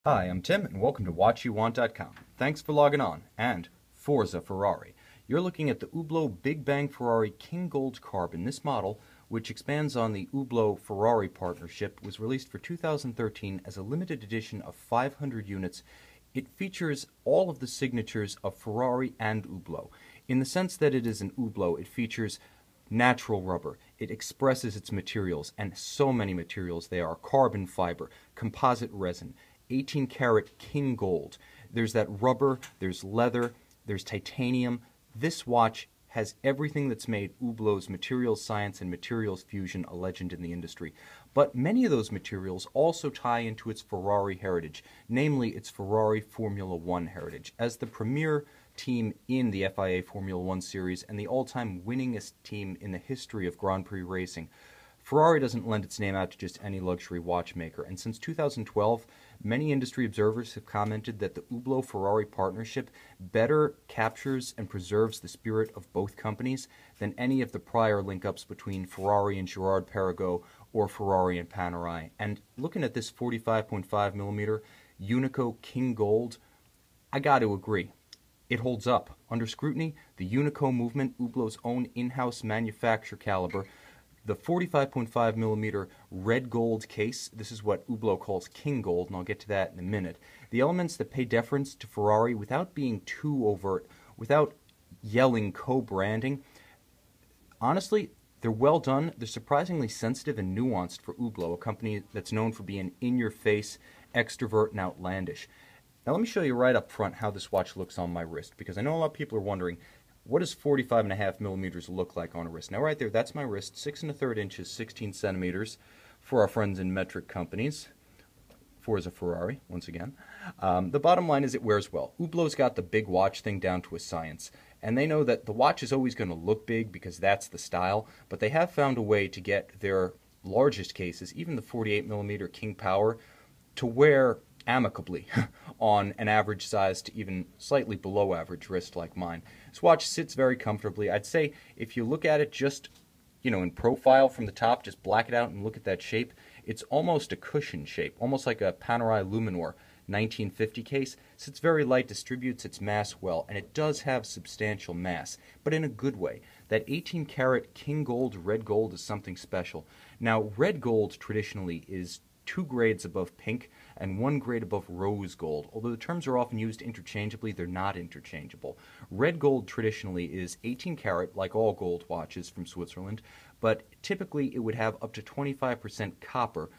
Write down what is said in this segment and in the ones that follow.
Hi, I'm Tim, and welcome to watchyouwant.com. Thanks for logging on, and Forza Ferrari. You're looking at the Hublot Big Bang Ferrari King Gold Carbon. This model, which expands on the Hublot-Ferrari partnership, was released for 2013 as a limited edition of 500 units. It features all of the signatures of Ferrari and Hublot. In the sense that it is an Hublot, it features natural rubber. It expresses its materials, and so many materials they are. Carbon fiber, composite resin, 18 karat king gold. There's that rubber, there's leather, there's titanium. This watch has everything that's made Hublot's materials science and materials fusion a legend in the industry. But many of those materials also tie into its Ferrari heritage, namely its Ferrari Formula One heritage. As the premier team in the FIA Formula One series and the all-time winningest team in the history of Grand Prix racing, Ferrari doesn't lend its name out to just any luxury watchmaker, and since 2012, many industry observers have commented that the Hublot-Ferrari partnership better captures and preserves the spirit of both companies than any of the prior link-ups between Ferrari and Girard-Perregaux or Ferrari and Panerai. And looking at this 45.5mm Unico King Gold, I got to agree. It holds up. Under scrutiny, the Unico movement, Hublot's own in-house manufacture caliber, the 45.5mm red gold case, this is what Hublot calls King Gold, and I'll get to that in a minute. The elements that pay deference to Ferrari without being too overt, without yelling co-branding, honestly, they're well done. They're surprisingly sensitive and nuanced for Hublot, a company that's known for being in-your-face, extrovert, and outlandish. Now let me show you right up front how this watch looks on my wrist, because I know a lot of people are wondering, what does 45.5mm look like on a wrist? Now right there, that's my wrist, 6 1/3 inches, 16 centimeters, for our friends in metric companies. Forza Ferrari, once again. The bottom line is it wears well. Hublot's got the big watch thing down to a science, and they know that the watch is always going to look big because that's the style, but they have found a way to get their largest cases, even the 48mm King Power, to wear amicably on an average size to even slightly below average wrist like mine. This watch sits very comfortably. I'd say if you look at it just, in profile from the top, just black it out and look at that shape, it's almost a cushion shape, almost like a Panerai Luminor 1950 case. Sits very light, distributes its mass well, and it does have substantial mass, but in a good way. That 18 karat King Gold red gold is something special. Now, red gold traditionally is 2 grades above pink and 1 grade above rose gold. Although the terms are often used interchangeably, they're not interchangeable. Red gold traditionally is 18 karat, like all gold watches from Switzerland, but typically it would have up to 25% copper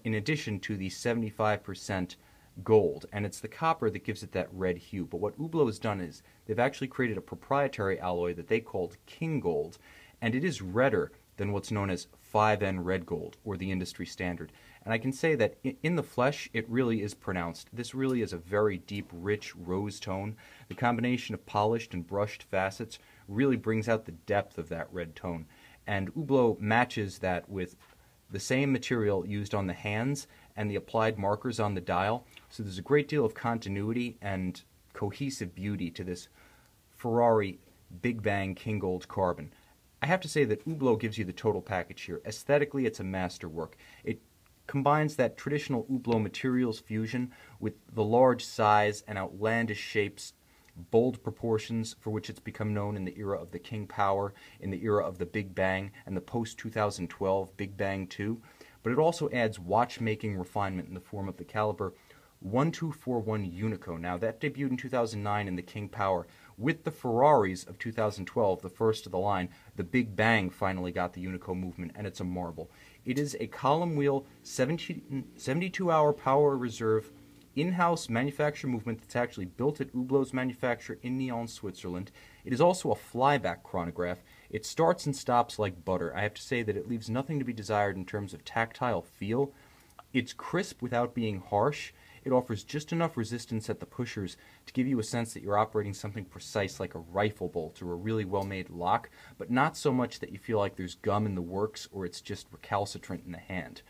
in addition to the 75% gold, and it's the copper that gives it that red hue. But what Hublot has done is they've actually created a proprietary alloy that they called King Gold, and it is redder than what's known as 5N red gold, or the industry standard. And I can say that in the flesh, it really is pronounced. This really is a very deep, rich rose tone. The combination of polished and brushed facets really brings out the depth of that red tone. And Hublot matches that with the same material used on the hands and the applied markers on the dial. So there's a great deal of continuity and cohesive beauty to this Ferrari Big Bang King Gold Carbon. I have to say that Hublot gives you the total package here. Aesthetically, it's a masterwork. It combines that traditional Hublot materials fusion with the large size and outlandish shapes, bold proportions for which it's become known in the era of the King Power, in the era of the Big Bang, and the post-2012 Big Bang 2. But it also adds watchmaking refinement in the form of the caliber 1241 Unico. Now, that debuted in 2009 in the King Power. With the Ferraris of 2012, the first of the line, the Big Bang finally got the Unico movement, and it's a marvel. It is a column wheel, 72-hour power reserve, in-house manufacture movement that's actually built at Hublot's manufacture in Nyon, Switzerland. It is also a flyback chronograph. It starts and stops like butter. I have to say that it leaves nothing to be desired in terms of tactile feel. It's crisp without being harsh. It offers just enough resistance at the pushers to give you a sense that you're operating something precise like a rifle bolt or a really well-made lock, but not so much that you feel like there's gum in the works or it's just recalcitrant in the hand.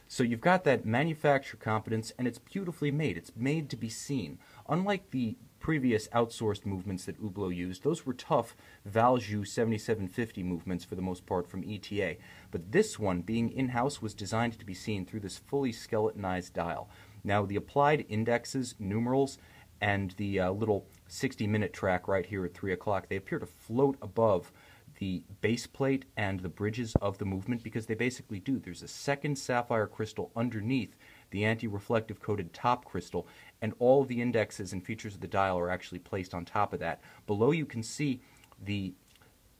So you've got that manufacturer competence, and it's beautifully made. It's made to be seen. Unlike the previous outsourced movements that Hublot used, those were tough Valjoux 7750 movements for the most part from ETA. But this one, being in-house, was designed to be seen through this fully skeletonized dial. Now the applied indexes, numerals, and the little 60-minute track right here at 3 o'clock, they appear to float above the base plate and the bridges of the movement because they basically do. There's a second sapphire crystal underneath the anti-reflective coated top crystal, and all of the indexes and features of the dial are actually placed on top of that. Below you can see the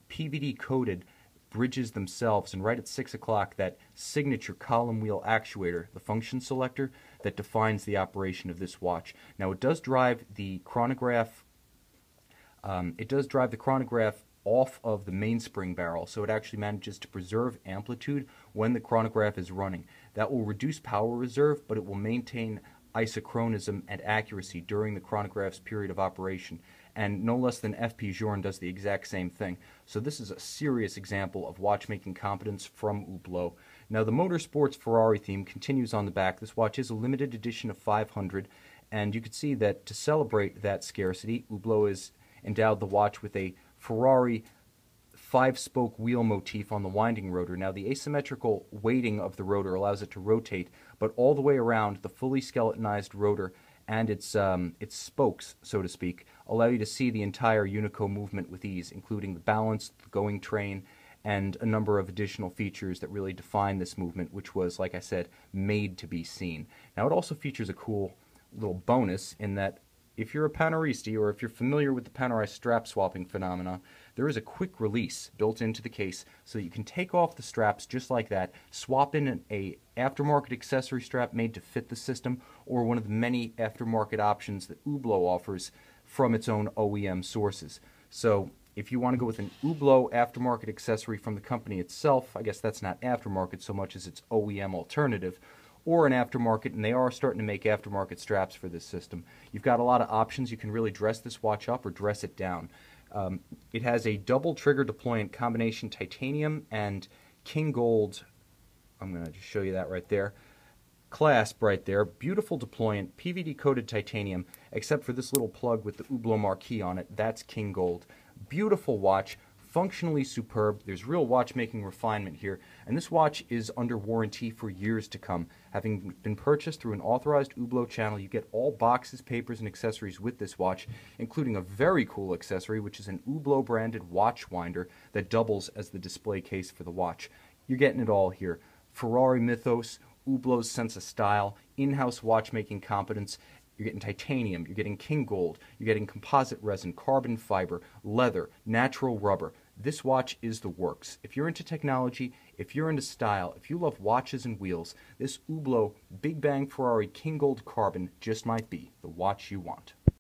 PVD coated bridges themselves, and right at 6 o'clock that signature column wheel actuator, the function selector, that defines the operation of this watch. Now it does drive the chronograph off of the mainspring barrel, so it actually manages to preserve amplitude when the chronograph is running. That will reduce power reserve, but it will maintain isochronism and accuracy during the chronograph's period of operation. And no less than F.P. Journe does the exact same thing. So this is a serious example of watchmaking competence from Hublot. Now the Motorsports Ferrari theme continues on the back. This watch is a limited edition of 500, and you can see that to celebrate that scarcity, Hublot has endowed the watch with a Ferrari 5-spoke wheel motif on the winding rotor. Now the asymmetrical weighting of the rotor allows it to rotate, but all the way around, the fully skeletonized rotor and its spokes, so to speak, allow you to see the entire Unico movement with ease, including the balance, the going train, and a number of additional features that really define this movement, which was, like I said, made to be seen. Now it also features a cool little bonus in that if you're a Panaristi, or if you're familiar with the Panerai strap swapping phenomena, there is a quick release built into the case so that you can take off the straps just like that, swap in an aftermarket accessory strap made to fit the system, or one of the many aftermarket options that Hublot offers from its own OEM sources. So if you want to go with an Hublot aftermarket accessory from the company itself, I guess that's not aftermarket so much as its OEM alternative, or an aftermarket, and they are starting to make aftermarket straps for this system. You've got a lot of options. You can really dress this watch up or dress it down. It has a double trigger deployant combination titanium and king gold, I'm going to just show you that right there, clasp right there, beautiful deployant, PVD coated titanium, except for this little plug with the Hublot marquee on it, that's king gold. Beautiful watch, functionally superb. There's real watchmaking refinement here, and this watch is under warranty for years to come. Having been purchased through an authorized Hublot channel, you get all boxes, papers, and accessories with this watch, including a very cool accessory, which is an Hublot branded watch winder that doubles as the display case for the watch. You're getting it all here. Ferrari mythos, Hublot's sense of style, in-house watchmaking competence. You're getting titanium, you're getting king gold, you're getting composite resin, carbon fiber, leather, natural rubber. This watch is the works. If you're into technology, if you're into style, if you love watches and wheels, this Hublot Big Bang Ferrari King Gold Carbon just might be the watch you want.